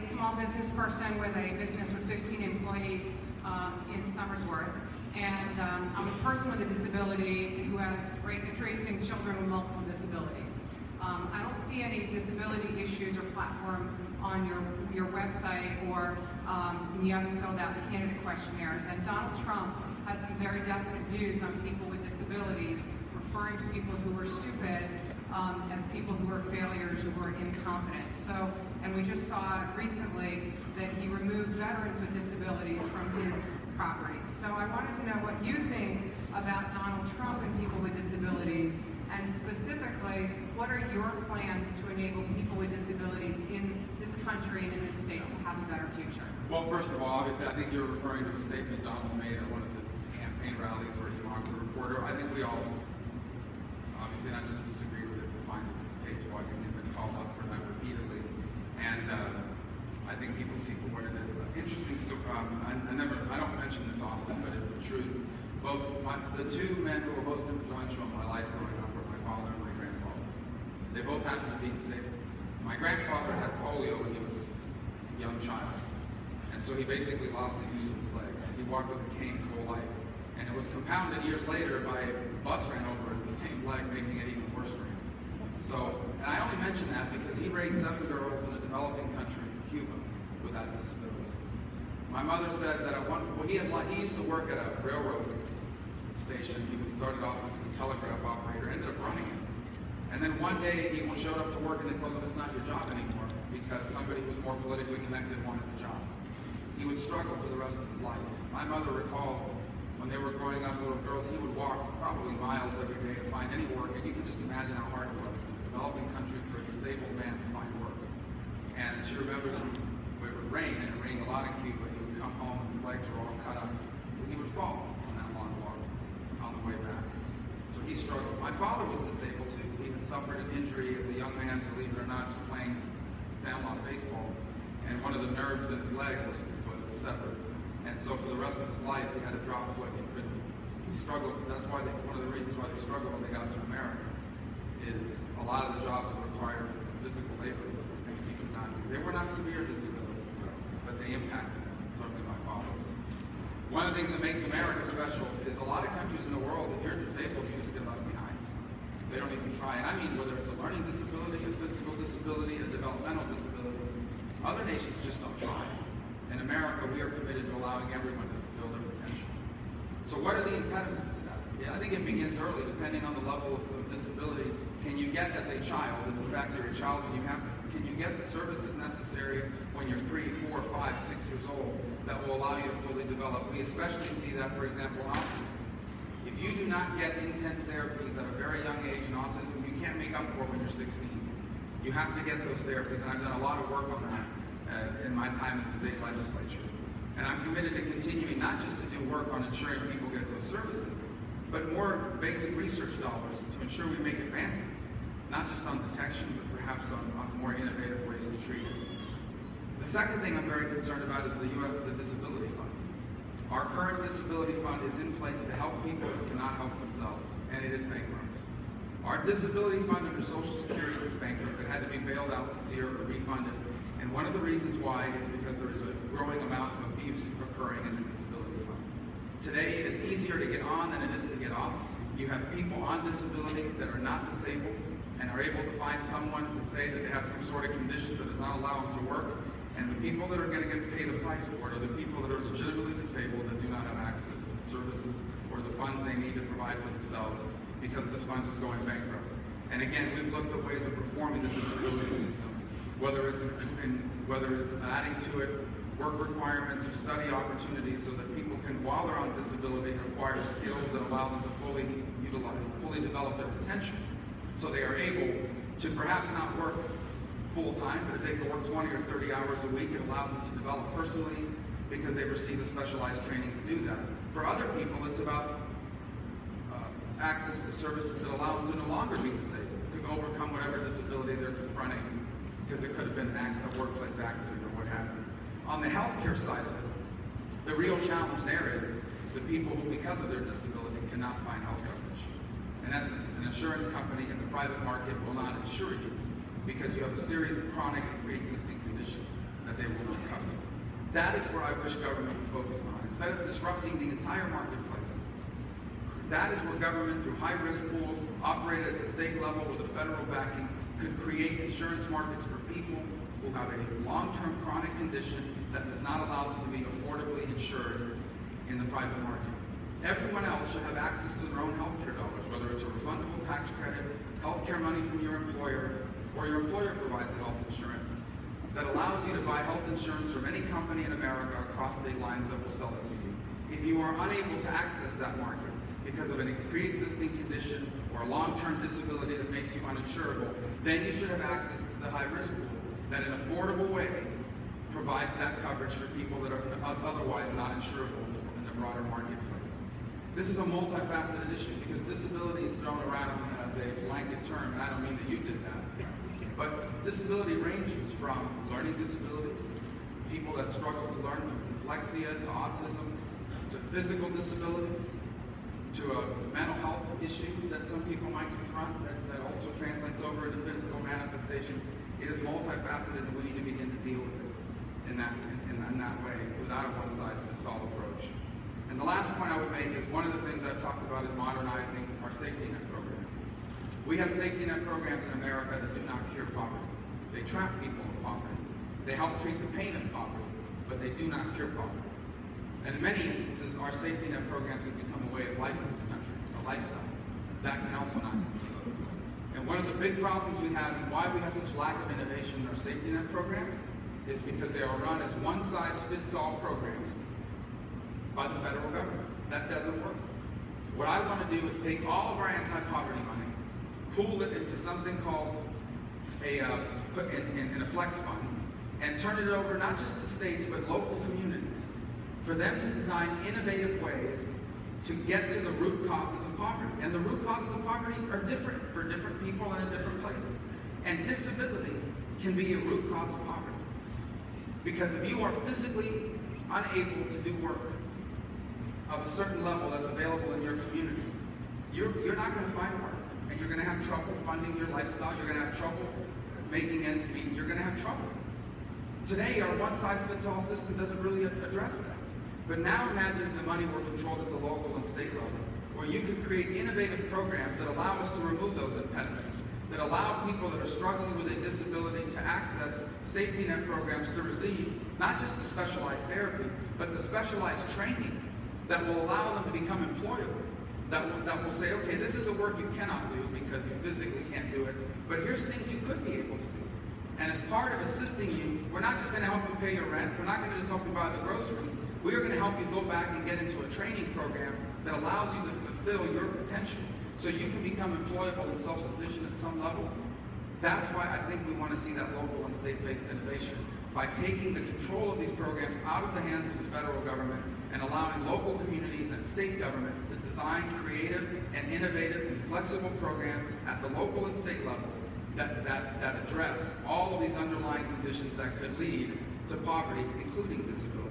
small business person with a business with 15 employees in Somersworth. And I'm a person with a disability who has raising children with multiple disabilities. I don't see any disability issues or platform on your website, or you haven't filled out the candidate questionnaires. And Donald Trump has some very definite views on people with disabilities, referring to people who are stupid as people who are failures, who are incompetent. So, and we just saw recently that he removed veterans with disabilities from his property. So I wanted to know what you think about Donald Trump and people with disabilities, and specifically, what are your plans to enable people with disabilities in this country and in this state to have a better future? Well, first of all, obviously, I think you're referring to a statement Donald made at one of his campaign rallies where he mocked the reporter. I think we all, obviously, not just disagree with it, but find it distasteful. I think he's been called up for that repeatedly. And I think people see for what it is. Interesting story. I don't mention this often, but it's the truth. The two men who were most influential in my life growing up were my father and my grandfather. They both happened to be disabled. My grandfather had polio when he was a young child, and so he basically lost the use of his leg. He walked with a cane his whole life, and it was compounded years later by a bus ran over the same leg, making it even worse for him. So, and I only mention that because he raised 7 girls in a developing country, Cuba, with that disability. My mother says that he used to work at a railroad station. He started off as the telegraph operator, ended up running it. And then one day he showed up to work and they told him it's not your job anymore because somebody who was more politically connected wanted the job. He would struggle for the rest of his life. My mother recalls when they were growing up, little girls, he would walk probably miles every day to find any work, and you can just imagine how hard it was in a developing country for a disabled man to find work. And she remembers when it would rain, and it rained a lot in Cuba, he would come home and his legs were all cut up because he would fall on that long walk on the way back. So he struggled. My father was disabled too. He had suffered an injury as a young man, believe it or not, just playing sandlot baseball, and one of the nerves in his leg was severed. And so for the rest of his life, he had a drop foot. He struggled. That's why one of the reasons why they struggled when they got to America is a lot of the jobs that required physical labor were things he could not do. They were not severe disabilities, but they impacted him, certainly my father's. One of the things that makes America special is a lot of countries in the world, if you're disabled, you just get left behind. They don't even try. And I mean, whether it's a learning disability, a physical disability, a developmental disability, other nations just don't try. In America, we are committed to allowing everyone to fulfill their potential. So what are the impediments to that? Yeah, I think it begins early, depending on the level of disability. Can you get as a child, and in fact you're a child when you have this, can you get the services necessary when you're 3, 4, 5, 6 years old that will allow you to fully develop? We especially see that, for example, in autism. If you do not get intense therapies at a very young age in autism, you can't make up for it when you're 16. You have to get those therapies, and I've done a lot of work on that in my time in the state legislature. And I'm committed to continuing not just to do work on ensuring people get those services, but more basic research dollars to ensure we make advances, not just on detection, but perhaps on more innovative ways to treat it. The second thing I'm very concerned about is the Disability Fund. Our current Disability Fund is in place to help people who cannot help themselves, and it is bankrupt. Our Disability Fund under Social Security was bankrupt. It had to be bailed out this year or refunded. And one of the reasons why is because there is a growing amount of abuse occurring in the Disability Fund. Today, it is easier to get on than it is to get off. You have people on disability that are not disabled and are able to find someone to say that they have some sort of condition that does not allow them to work. And the people that are going to get paid the price for it are the people that are legitimately disabled that do not have access to the services or the funds they need to provide for themselves because this fund is going bankrupt. And again, we've looked at ways of reforming the disability system, whether it's adding to it work requirements or study opportunities so that people can, while they're on disability, acquire skills that allow them to fully develop their potential. So they are able to perhaps not work full-time, but if they can work 20 or 30 hours a week, it allows them to develop personally because they've received a specialized training to do that. For other people, it's about access to services that allow them to no longer be disabled, to overcome whatever disability they're confronting, because it could have been an accident, a workplace accident, or what have you. On the healthcare side of it, the real challenge there is the people who, because of their disability, cannot find health coverage. In essence, an insurance company in the private market will not insure you because you have a series of chronic and pre-existing conditions that they will not cover. That is where I wish government would focus on. Instead of disrupting the entire marketplace, that is where government, through high-risk pools operated at the state level with a federal backing, could create insurance markets for people who have a long-term chronic condition that does not allow them to be affordably insured in the private market. Everyone else should have access to their own healthcare dollars, whether it's a refundable tax credit, healthcare money from your employer, or your employer provides the health insurance that allows you to buy health insurance from any company in America across state lines that will sell it to you. If you are unable to access that market because of a pre-existing condition or a long-term disability that makes you uninsurable, then you should have access to the high-risk pool that in an affordable way provides that coverage for people that are otherwise not insurable in the broader marketplace. This is a multifaceted issue because disability is thrown around as a blanket term, and I don't mean that you did that. But disability ranges from learning disabilities, people that struggle to learn, from dyslexia to autism, to physical disabilities, to a mental health issue that some people might confront that also translates over into physical manifestations. It is multifaceted, and we need to begin to deal with it in that way, without a one-size-fits-all approach. And the last point I would make is one of the things I've talked about is modernizing our safety net programs. We have safety net programs in America that do not cure poverty. They trap people in poverty. They help treat the pain of poverty, but they do not cure poverty. And in many instances, our safety net programs have become a way of life in this country, a lifestyle. That can also not continue. And one of the big problems we have and why we have such lack of innovation in our safety net programs is because they are run as one-size-fits-all programs by the federal government. That doesn't work. What I want to do is take all of our anti-poverty money, pool it into something called put in a flex fund, and turn it over not just to states but local communities for them to design innovative ways to get to the root causes of poverty. And the root causes of poverty are different for different people and in different places. And disability can be a root cause of poverty. Because if you are physically unable to do work of a certain level that's available in your community, you're not going to find work. And you're going to have trouble funding your lifestyle. You're going to have trouble making ends meet. You're going to have trouble. Today, our one-size-fits-all system doesn't really address that. But now imagine if the money were controlled at the local and state level, where you could create innovative programs that allow us to remove those impediments, that allow people that are struggling with a disability to access safety net programs to receive not just the specialized therapy, but the specialized training that will allow them to become employable. That will say, okay, this is the work you cannot do because you physically can't do it, but here's things you could be able to do. And as part of assisting you, we're not just going to help you pay your rent, we're not going to just help you buy the groceries, we are going to help you go back and get into a training program that allows you to fulfill your potential so you can become employable and self-sufficient at some level. That's why I think we want to see that local and state-based innovation, by taking the control of these programs out of the hands of the federal government and allowing local communities and state governments to design creative and innovative and flexible programs at the local and state level that address all of these underlying conditions that could lead to poverty, including disability.